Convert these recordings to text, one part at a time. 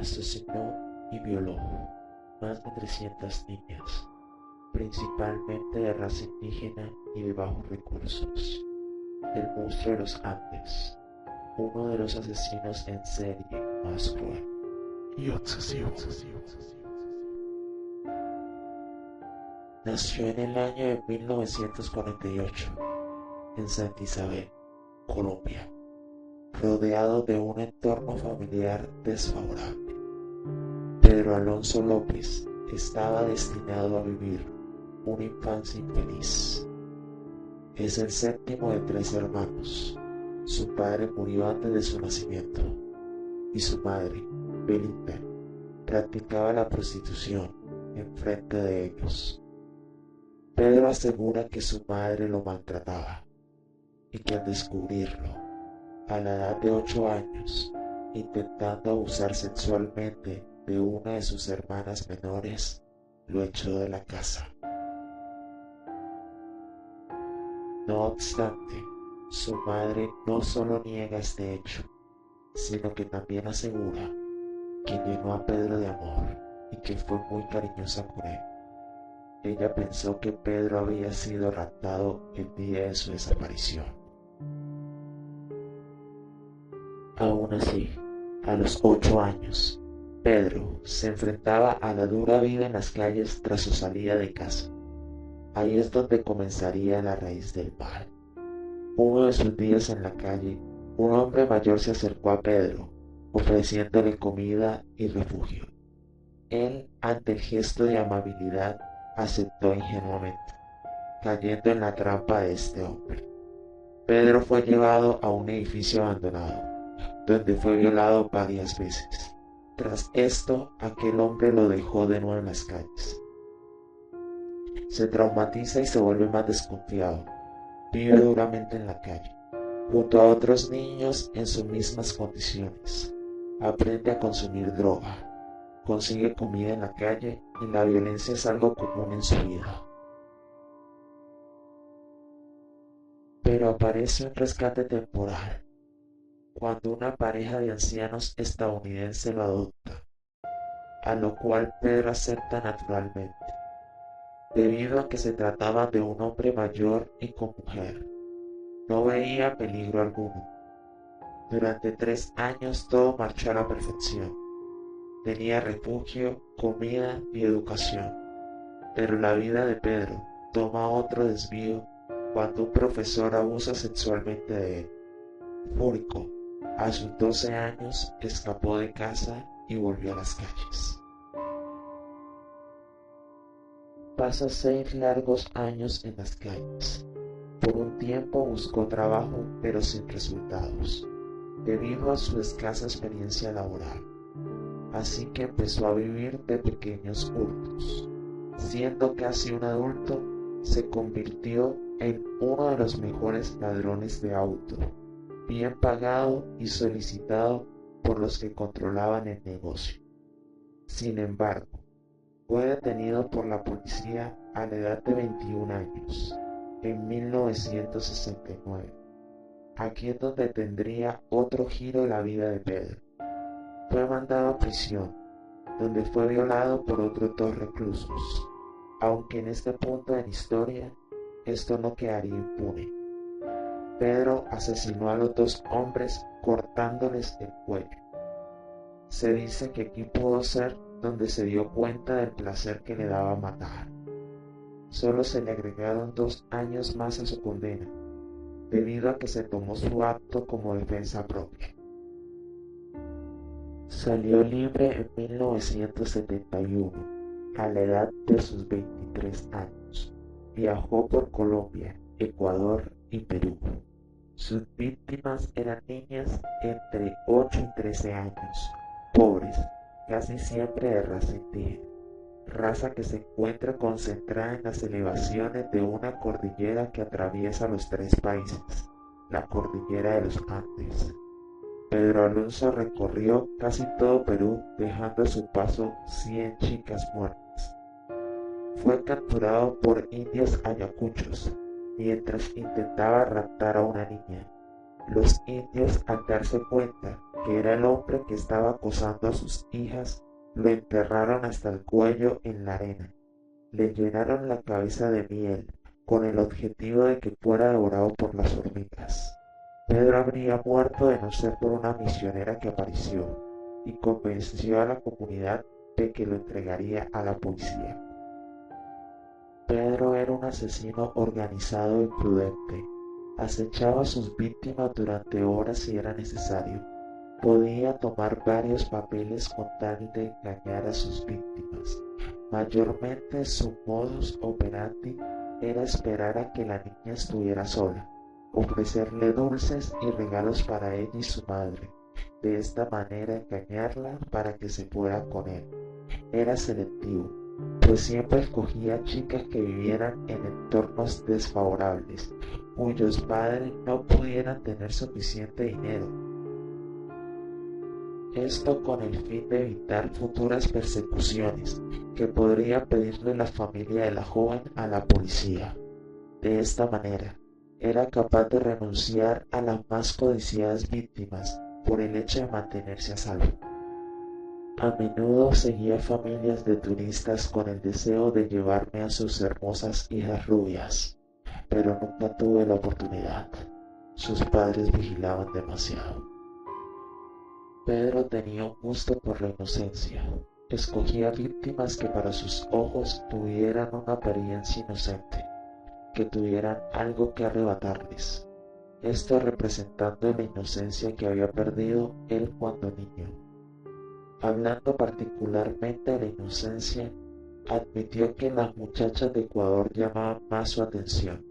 asesinó y violó más de 300 niñas, principalmente de raza indígena y de bajos recursos. El monstruo de los Andes, uno de los asesinos en serie más cruel y obsesivo. Nació en el año de 1948 en Santa Isabel, Colombia, rodeado de un entorno familiar desfavorable. Pedro Alonso López estaba destinado a vivir una infancia infeliz. Es el séptimo de 3 hermanos. Su padre murió antes de su nacimiento y su madre, Belinda, practicaba la prostitución en frente de ellos. Pedro asegura que su madre lo maltrataba y que al descubrirlo, a la edad de 8 años, intentando abusar sexualmente de una de sus hermanas menores, lo echó de la casa. No obstante, su madre no solo niega este hecho, sino que también asegura que llenó a Pedro de amor y que fue muy cariñosa con él. Ella pensó que Pedro había sido raptado el día de su desaparición. Aún así, a los 8 años, Pedro se enfrentaba a la dura vida en las calles tras su salida de casa. Ahí es donde comenzaría la raíz del mal. Uno de sus días en la calle, un hombre mayor se acercó a Pedro, ofreciéndole comida y refugio. Él, ante el gesto de amabilidad, aceptó ingenuamente, cayendo en la trampa de este hombre. Pedro fue llevado a un edificio abandonado, donde fue violado varias veces. Tras esto, aquel hombre lo dejó de nuevo en las calles. Se traumatiza y se vuelve más desconfiado. Vive duramente en la calle, junto a otros niños en sus mismas condiciones. Aprende a consumir droga, consigue comida en la calle y la violencia es algo común en su vida. Pero aparece un rescate temporal, cuando una pareja de ancianos estadounidenses lo adopta, a lo cual Pedro acepta naturalmente, debido a que se trataba de un hombre mayor y con mujer. No veía peligro alguno. Durante 3 años todo marchó a la perfección. Tenía refugio, comida y educación. Pero la vida de Pedro toma otro desvío cuando un profesor abusa sexualmente de él. Fúrico, a sus 12 años escapó de casa y volvió a las calles. Pasa 6 largos años en las calles. Por un tiempo buscó trabajo, pero sin resultados, debido a su escasa experiencia laboral. Así que empezó a vivir de pequeños hurtos. Siendo casi un adulto, se convirtió en uno de los mejores ladrones de auto, bien pagado y solicitado por los que controlaban el negocio. Sin embargo, fue detenido por la policía a la edad de 21 años, en 1969. Aquí es donde tendría otro giro la vida de Pedro. Fue mandado a prisión, donde fue violado por otros 2 reclusos, aunque en este punto de la historia esto no quedaría impune. Pedro asesinó a los 2 hombres cortándoles el cuello. Se dice que aquí pudo ser donde se dio cuenta del placer que le daba matar. Solo se le agregaron 2 años más a su condena, debido a que se tomó su acto como defensa propia. Salió libre en 1971, a la edad de sus 23 años. Viajó por Colombia, Ecuador y Perú. Sus víctimas eran niñas entre 8 y 13 años, pobres, casi siempre de raza indígena, raza que se encuentra concentrada en las elevaciones de una cordillera que atraviesa los 3 países, la cordillera de los Andes. Pedro Alonso recorrió casi todo Perú, dejando a su paso 100 chicas muertas. Fue capturado por indios ayacuchos mientras intentaba raptar a una niña. Los indios, al darse cuenta que era el hombre que estaba acosando a sus hijas, lo enterraron hasta el cuello en la arena. Le llenaron la cabeza de miel, con el objetivo de que fuera devorado por las hormigas. Pedro habría muerto de no ser por una misionera que apareció y convenció a la comunidad de que lo entregaría a la policía. Pedro era un asesino organizado y prudente. Acechaba a sus víctimas durante horas si era necesario. Podía tomar varios papeles con tal de engañar a sus víctimas. Mayormente su modus operandi era esperar a que la niña estuviera sola, ofrecerle dulces y regalos para ella y su madre. De esta manera engañarla para que se fuera con él. Era selectivo, pues siempre escogía chicas que vivieran en entornos desfavorables, cuyos padres no pudieran tener suficiente dinero. Esto con el fin de evitar futuras persecuciones que podría pedirle la familia de la joven a la policía. De esta manera, era capaz de renunciar a las más codiciadas víctimas por el hecho de mantenerse a salvo. A menudo seguía familias de turistas con el deseo de llevarme a sus hermosas hijas rubias, pero nunca tuve la oportunidad. Sus padres vigilaban demasiado. Pedro tenía un gusto por la inocencia. Escogía víctimas que para sus ojos tuvieran una apariencia inocente, que tuvieran algo que arrebatarles, esto representando la inocencia que había perdido él cuando niño. Hablando particularmente de la inocencia, admitió que las muchachas de Ecuador llamaban más su atención.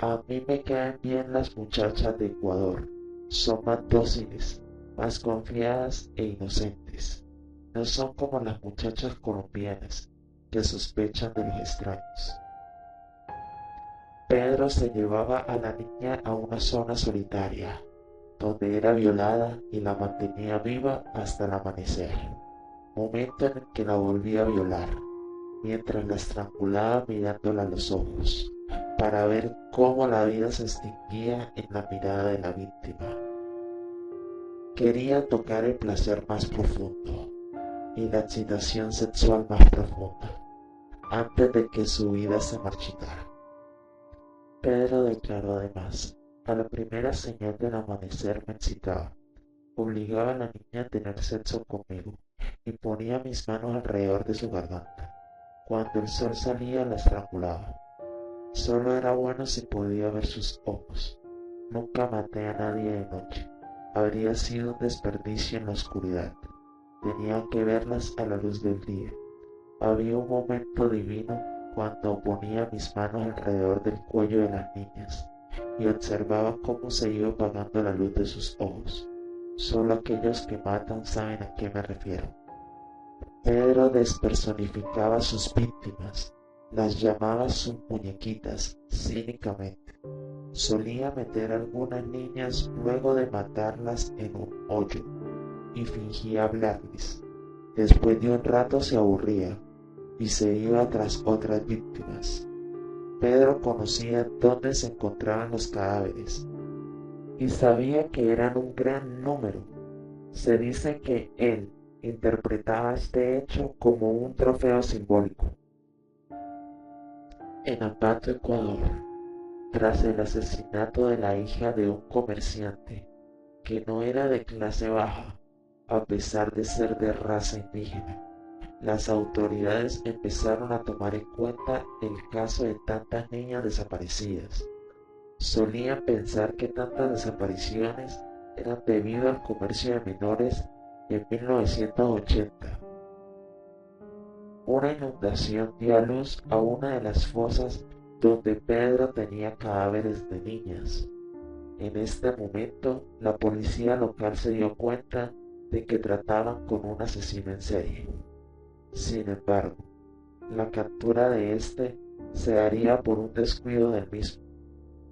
A mí me caen bien las muchachas de Ecuador, son más dóciles, más confiadas e inocentes. No son como las muchachas colombianas, que sospechan de los extraños. Pedro se llevaba a la niña a una zona solitaria, donde era violada y la mantenía viva hasta el amanecer, momento en el que la volvía a violar, mientras la estrangulaba mirándola a los ojos, para ver cómo la vida se extinguía en la mirada de la víctima. Quería tocar el placer más profundo y la excitación sexual más profunda, antes de que su vida se marchitara. Pedro declaró además: a la primera señal del amanecer me excitaba, obligaba a la niña a tener sexo conmigo y ponía mis manos alrededor de su garganta. Cuando el sol salía la estrangulaba. Solo era bueno si podía ver sus ojos. Nunca maté a nadie de noche. Habría sido un desperdicio en la oscuridad. Tenía que verlas a la luz del día. Había un momento divino cuando ponía mis manos alrededor del cuello de las niñas y observaba cómo se iba apagando la luz de sus ojos. Solo aquellos que matan saben a qué me refiero. Pedro despersonificaba a sus víctimas, las llamaba sus muñequitas cínicamente. Solía meter a algunas niñas luego de matarlas en un hoyo y fingía hablarles. Después de un rato se aburría y se iba tras otras víctimas. Pedro conocía dónde se encontraban los cadáveres y sabía que eran un gran número. Se dice que él interpretaba este hecho como un trofeo simbólico. En Ambato, Ecuador, tras el asesinato de la hija de un comerciante que no era de clase baja, a pesar de ser de raza indígena, las autoridades empezaron a tomar en cuenta el caso de tantas niñas desaparecidas. Solían pensar que tantas desapariciones eran debido al comercio de menores en 1980. Una inundación dio a luz a una de las fosas donde Pedro tenía cadáveres de niñas. En este momento, la policía local se dio cuenta de que trataban con un asesino en serie. Sin embargo, la captura de este se daría por un descuido del mismo,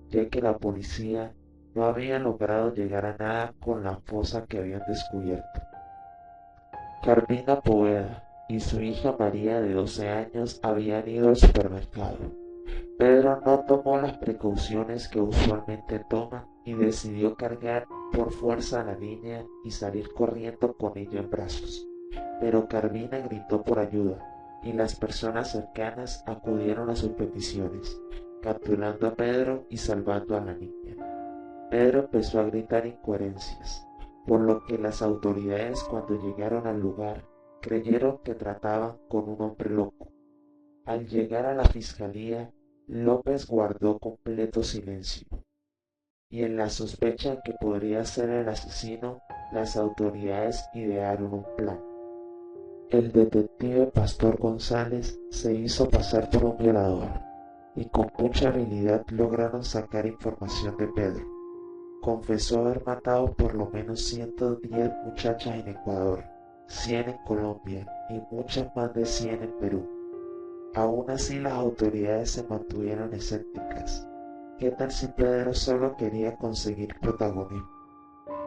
ya que la policía no había logrado llegar a nada con la fosa que habían descubierto. Carmina Poveda y su hija María de 12 años habían ido al supermercado. Pedro no tomó las precauciones que usualmente toma y decidió cargar por fuerza a la niña y salir corriendo con ella en brazos. Pero Carmina gritó por ayuda y las personas cercanas acudieron a sus peticiones, capturando a Pedro y salvando a la niña. Pedro empezó a gritar incoherencias, por lo que las autoridades cuando llegaron al lugar creyeron que trataban con un hombre loco. Al llegar a la fiscalía, López guardó completo silencio, y en la sospecha de que podría ser el asesino, las autoridades idearon un plan. El detective Pastor González se hizo pasar por un violador, y con mucha habilidad lograron sacar información de Pedro. Confesó haber matado por lo menos 110 muchachas en Ecuador, 100 en Colombia y muchas más de 100 en Perú. Aún así las autoridades se mantuvieron escépticas. ¿Qué tal si Pedro solo quería conseguir protagonismo?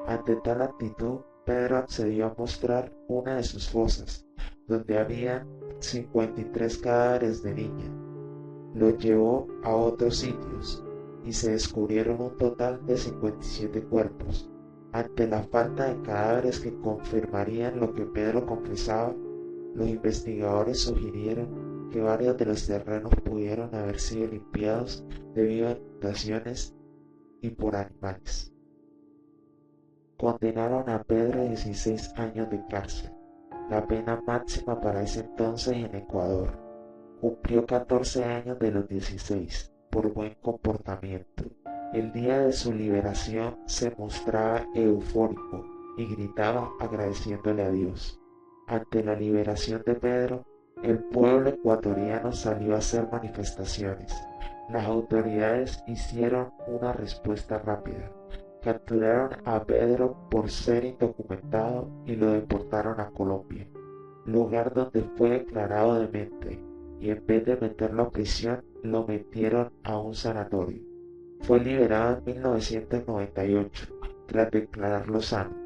Ante tal actitud, Pedro accedió a mostrar una de sus fosas, donde había 53 cadáveres de niña. Lo llevó a otros sitios y se descubrieron un total de 57 cuerpos. Ante la falta de cadáveres que confirmarían lo que Pedro confesaba, los investigadores sugirieron que varios de los terrenos pudieron haber sido limpiados debido a inundaciones y por animales. Condenaron a Pedro a 16 años de cárcel, la pena máxima para ese entonces en Ecuador. Cumplió 14 años de los 16 por buen comportamiento. El día de su liberación se mostraba eufórico y gritaba agradeciéndole a Dios. Ante la liberación de Pedro, el pueblo ecuatoriano salió a hacer manifestaciones. Las autoridades hicieron una respuesta rápida. Capturaron a Pedro por ser indocumentado y lo deportaron a Colombia, lugar donde fue declarado demente, y en vez de meterlo a prisión, lo metieron a un sanatorio. Fue liberado en 1998, tras declararlo sano,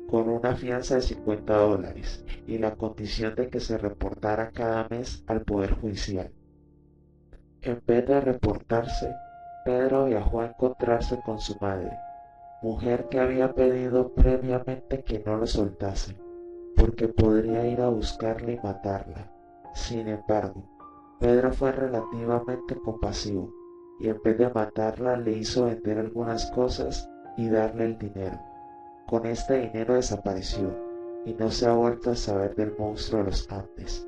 con una fianza de $50 y la condición de que se reportara cada mes al Poder Judicial. En vez de reportarse, Pedro viajó a encontrarse con su madre, mujer que había pedido previamente que no lo soltase, porque podría ir a buscarla y matarla. Sin embargo, Pedro fue relativamente compasivo y en vez de matarla le hizo vender algunas cosas y darle el dinero. Con este dinero desapareció y no se ha vuelto a saber del monstruo de los Andes.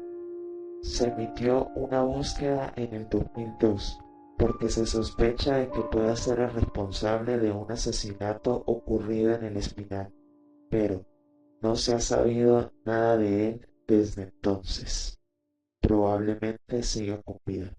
Se emitió una búsqueda en el 2002 porque se sospecha de que pueda ser el responsable de un asesinato ocurrido en el Espinal, pero no se ha sabido nada de él desde entonces. Probablemente siga con vida.